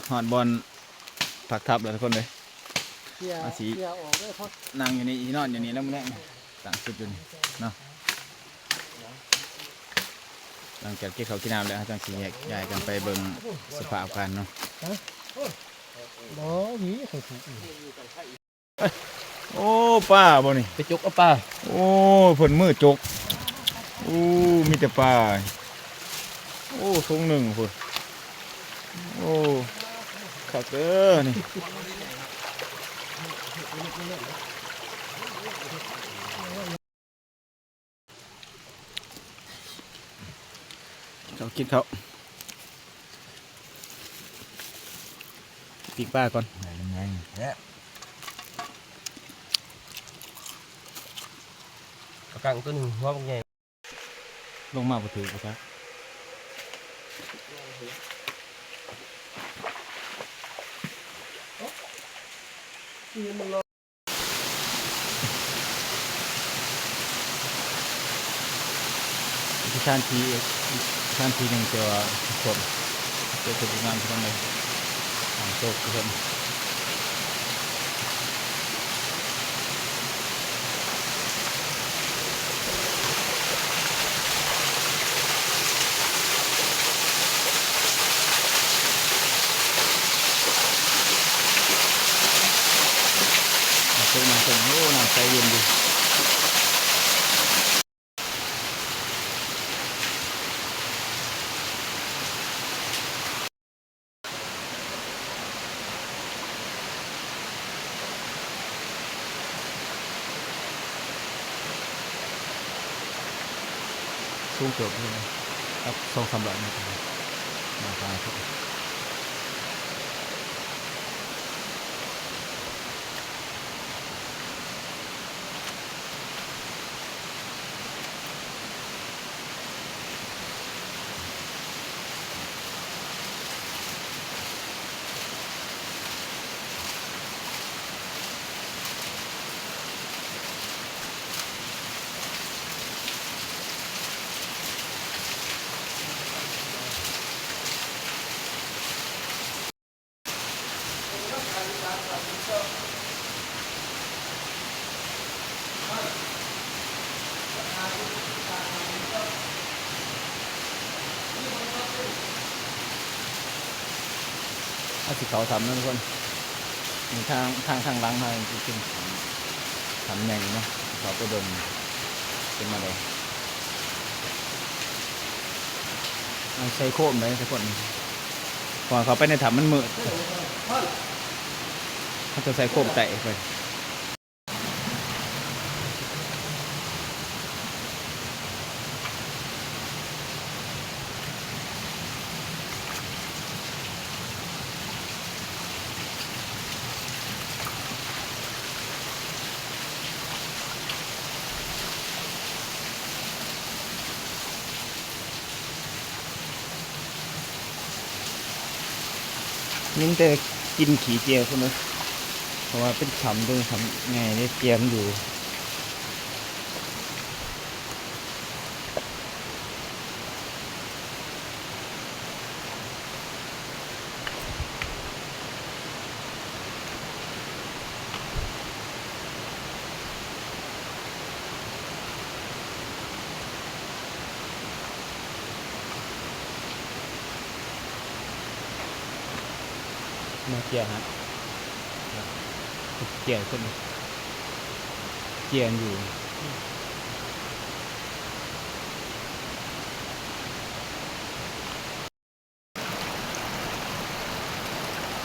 หอดบอลผักทับเลยทุกคนเลยอาสีนั่งอยู่นี่นอนอยู่นี่แล้วมึงแรกต่างสุดอยู่นี่เนาะหลังจากที่เขากินน้ำแล้วจังสีแยกกันไปเบิ่งสภาพกันเนาะบ่มีใครถูกโอ้ป้าบ่นี่ไปจกเอาปลาโอ้ผลมือจกโอ้มีแต่ปลาโอ้ทงหนึ่งผลโอ้ขักเด้อนี่เขากินเขาปีกปลาก่อนยังไงเนี่ยกังตัวหนึ่งหัวบางใหญ่ลงมาบ่ถือกูซะชานทีหนึ่งเจอคนเจอคนงานทุกคนเลยโชคทุกคนมาส่งโอ้น้ำใสเย็นดีสูงเกือบเลยครับ2-3 ร้อยเมตรมาตายครับสิเขาทำนั่นทุกคนมีทางล้างให้จริงๆทำอย่างนี้เนาะเขาไปดมเป็นมาเลยใส่โคมเลยทุกคนก่อนเขาไปในถังมันมืดเขาจะใส่โคมแตะไปยิ่งแต่กินขี้เจียวใช่ไหมเพราะว่าเป็นฉ่ำด้วยฉ่ำไงเนี่ยเจียมอยู่มาเจียฮะเจียขึ้นเจียนอยู่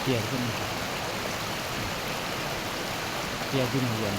เจียขึ้นเจียขึ้นเวียน